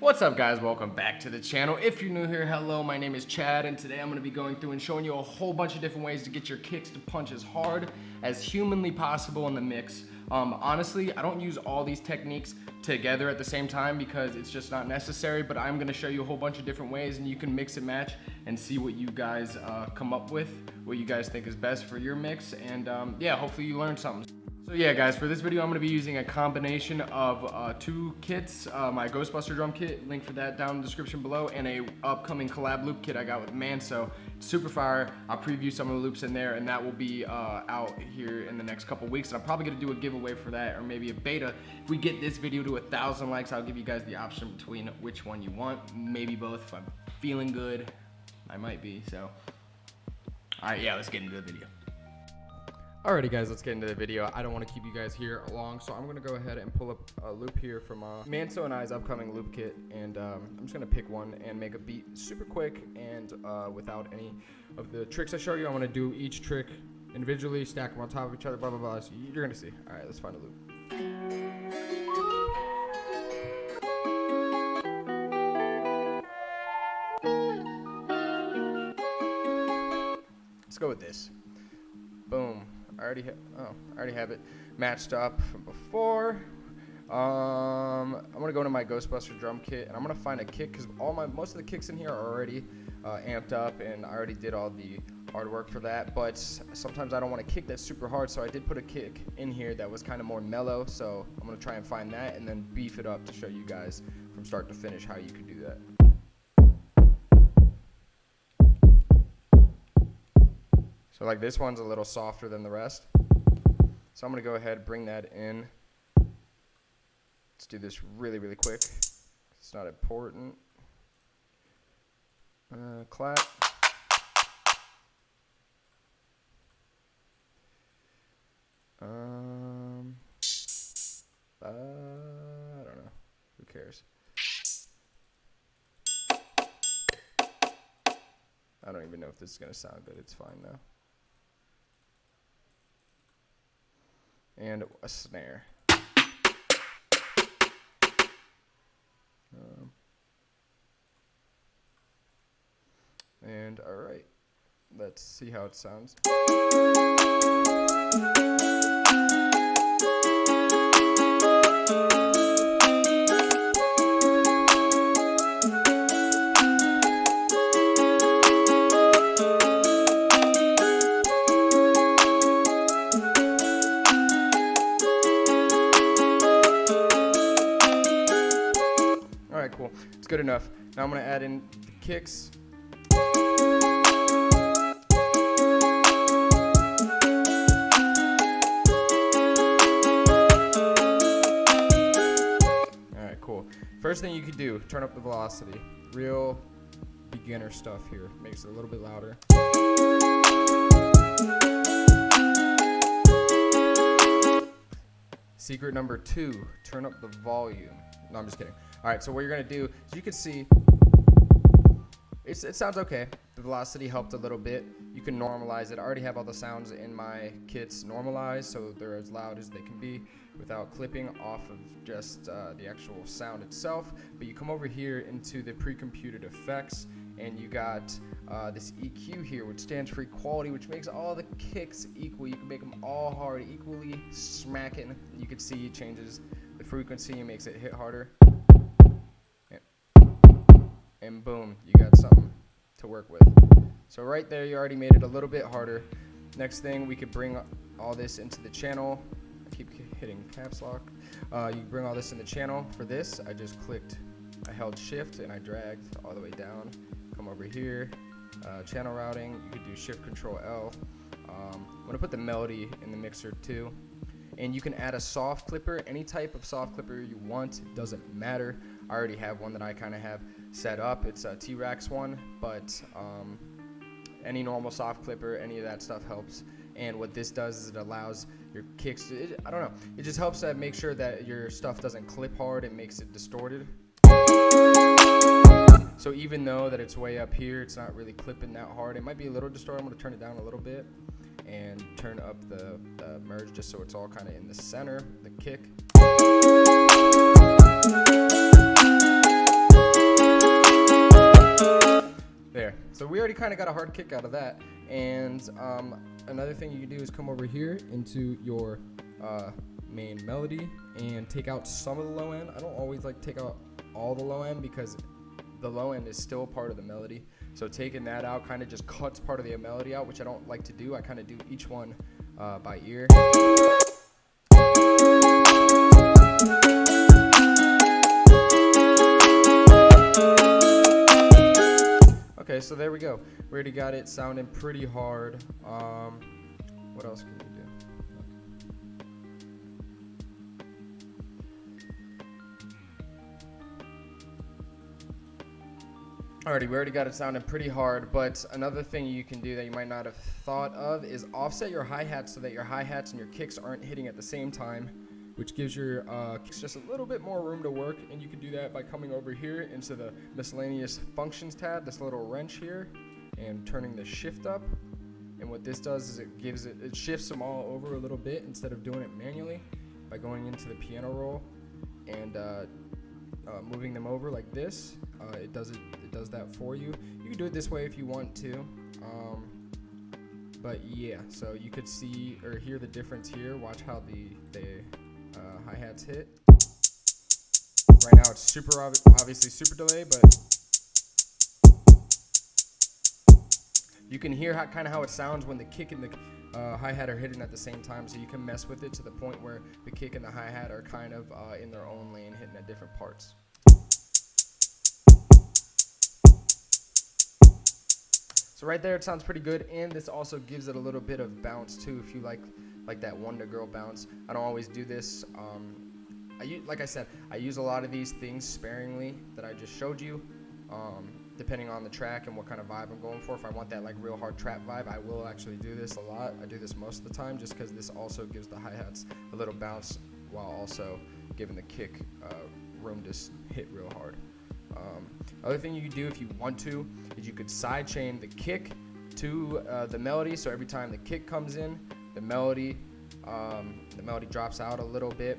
What's up, guys? Welcome back to the channel. If you're new here, hello, my name is Chad, and today I'm going to be going through and showing you a whole bunch of different ways to get your kicks to punch as hard as humanly possible in the mix. Honestly, I don't use all these techniques together at the same time because it's just not necessary, but I'm going to show you a whole bunch of different ways, and you can mix and match and see what you guys come up with, what you guys think is best for your mix, and yeah, hopefully you learned something. So yeah, guys, for this video I'm going to be using a combination of two kits, my Ghostbuster drum kit, link for that down in the description below, and a upcoming collab loop kit I got with Manso. Super fire. I'll preview some of the loops in there, and that will be out here in the next couple weeks. And I'm probably going to do a giveaway for that, or maybe a beta. If we get this video to 1,000 likes, I'll give you guys the option between which one you want. Maybe both. If I'm feeling good, I might be. So, alright, yeah, let's get into the video. Alrighty, guys, let's get into the video. I don't want to keep you guys here long, so I'm going to go ahead and pull up a loop here from Manso and I's upcoming loop kit, and I'm just going to pick one and make a beat super quick and without any of the tricks I show you. I'm going to do each trick individually, stack them on top of each other, blah, blah, blah. So you're going to see. Alright, let's find a loop. Let's go with this. Boom. I already have it matched up from before. I'm gonna go to my Ghostbuster drum kit, and I'm gonna find a kick because most of the kicks in here are already amped up, and I already did all the hard work for that. But sometimes I don't want to kick that super hard, so I did put a kick in here that was kind of more mellow. So I'm gonna try and find that, and then beef it up to show you guys from start to finish how you can do that. So like this one's a little softer than the rest. So I'm gonna go ahead and bring that in. Let's do this really, really quick. It's not important. Clap. I don't know. Who cares? I don't even know if this is gonna sound good. It's fine though. And a snare. And all right, let's see how it sounds. Alright, cool. It's good enough. Now I'm going to add in the kicks. Alright, cool. First thing you could do, turn up the velocity. Real beginner stuff here. Makes it a little bit louder. Secret number 2, turn up the volume. No, I'm just kidding. All right, so what you're gonna do is you can see it sounds okay. The velocity helped a little bit. You can normalize it. I already have all the sounds in my kits normalized, so they're as loud as they can be without clipping off of just the actual sound itself. But you come over here into the pre-computed effects, and you got this EQ here, which stands for equality, which makes all the kicks equal. You can make them all hard, equally smacking. You can see it changes the frequency and makes it hit harder. And boom, you got something to work with. So right there, you already made it a little bit harder. Next thing, we could bring all this into the channel. I keep hitting caps lock. You bring all this in the channel. For this, I held shift and I dragged all the way down. Come over here, channel routing. You could do shift control L. I'm gonna put the melody in the mixer too. And you can add a soft clipper, any type of soft clipper you want, it doesn't matter. I already have one that I kind of have set up. It's a T-Rex one, but any normal soft clipper, any of that stuff helps. And what this does is it allows your kicks to, I don't know, it just helps that make sure that your stuff doesn't clip hard. It makes it distorted. So even though that it's way up here, it's not really clipping that hard. It might be a little distorted. I'm going to turn it down a little bit and turn up the merge just so it's all kind of in the center, the kick. already kind of got a hard kick out of that. And another thing you can do is come over here into your main melody and take out some of the low end. I don't always like take out all the low end because the low end is still part of the melody. So taking that out kind of just cuts part of the melody out, which I don't like to do. I kind of do each one by ear. Okay, so there we go. We already got it sounding pretty hard. What else can we do? Alrighty, we already got it sounding pretty hard, but another thing you can do that you might not have thought of is offset your hi-hats so that your hi-hats and your kicks aren't hitting at the same time, which gives your kicks just a little bit more room to work. And you can do that by coming over here into the miscellaneous functions tab, this little wrench here, and turning the shift up. And what this does is it shifts them all over a little bit instead of doing it manually by going into the piano roll and moving them over like this. It does that for you. You can do it this way if you want to. But yeah, so you could see or hear the difference here. Watch how the hi-hats hit. Right now it's super obviously super delay, but you can hear how it sounds when the kick and the hi-hat are hitting at the same time. So you can mess with it to the point where the kick and the hi-hat are kind of in their own lane, hitting at different parts. So right there, it sounds pretty good, and this also gives it a little bit of bounce too, if you like that Wonder Girl bounce. I don't always do this. Like I said, I use a lot of these things sparingly that I just showed you, depending on the track and what kind of vibe I'm going for. If I want that like real hard trap vibe, I will actually do this a lot. I do this most of the time just because this also gives the hi-hats a little bounce while also giving the kick room to hit real hard. Other thing you could do if you want to is you could sidechain the kick to the melody. So every time the kick comes in, the melody drops out a little bit.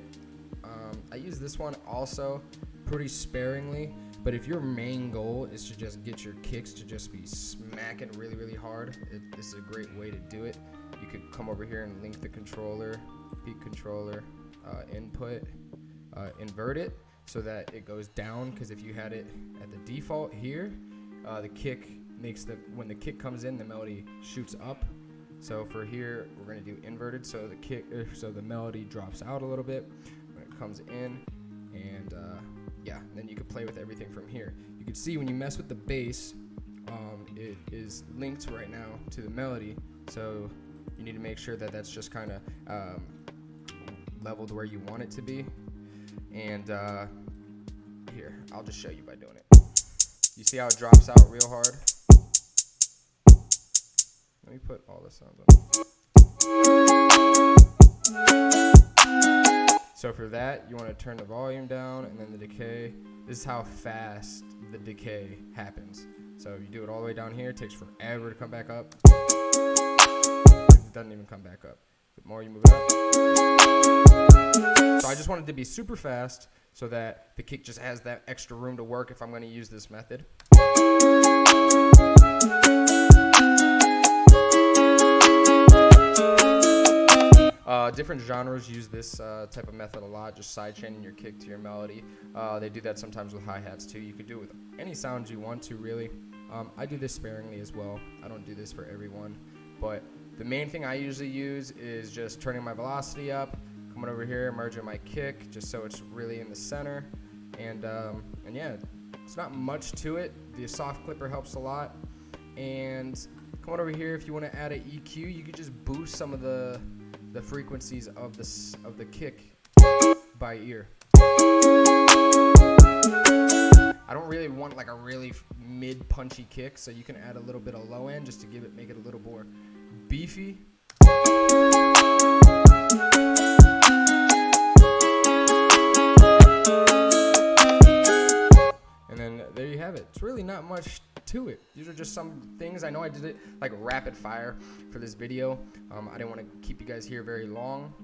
I use this one also pretty sparingly, but if your main goal is to just get your kicks to just be smacking really, really hard, this is a great way to do it. You could come over here and link the controller, peak controller, input, invert it so that it goes down, because if you had it at the default here, the kick makes when the kick comes in, the melody shoots up. So for here, we're going to do inverted, so the melody drops out a little bit when it comes in, and yeah, then you can play with everything from here. You can see when you mess with the bass, it is linked right now to the melody, so you need to make sure that that's just kind of leveled where you want it to be. And here, I'll just show you by doing it. You see how it drops out real hard? Let me put all the sounds on. So for that, you want to turn the volume down and then the decay. This is how fast the decay happens. So if you do it all the way down here, it takes forever to come back up. It doesn't even come back up. The more you move it up. So I just want it to be super fast so that the kick just has that extra room to work if I'm going to use this method. Different genres use this type of method a lot, just sidechaining your kick to your melody. They do that sometimes with hi-hats too. You could do it with any sounds you want to, really. I do this sparingly as well. I don't do this for everyone, but the main thing I usually use is just turning my velocity up, coming over here, merging my kick just so it's really in the center, and yeah, it's not much to it. The soft clipper helps a lot, and coming over here, if you want to add an EQ, you could just boost some of the frequencies of the kick by ear. I don't really want like a really mid punchy kick, so you can add a little bit of low end just to make it a little more beefy. And then there you have it. It's really not much to it. These are just some things. I know I did it like rapid fire for this video. I didn't want to keep you guys here very long.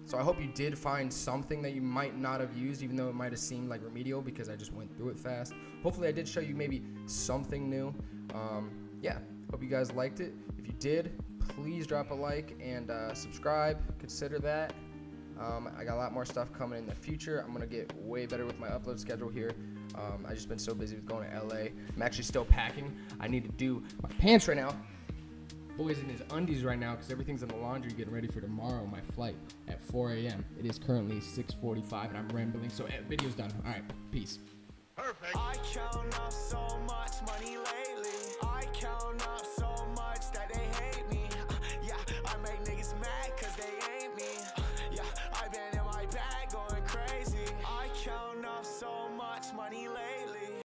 So I hope you did find something that you might not have used, even though it might have seemed like remedial because I just went through it fast. Hopefully I did show you maybe something new. yeah, hope you guys liked it. If you did, please drop a like and subscribe. Consider that. I got a lot more stuff coming in the future. I'm gonna get way better with my upload schedule here. I just been so busy with going to LA. I'm actually still packing. I need to do my pants right now. Boy's in his undies right now because everything's in the laundry getting ready for tomorrow, my flight at 4 a.m. It is currently 6:45 and I'm rambling, so video's done. All right, peace. Perfect. I count up so much money lately.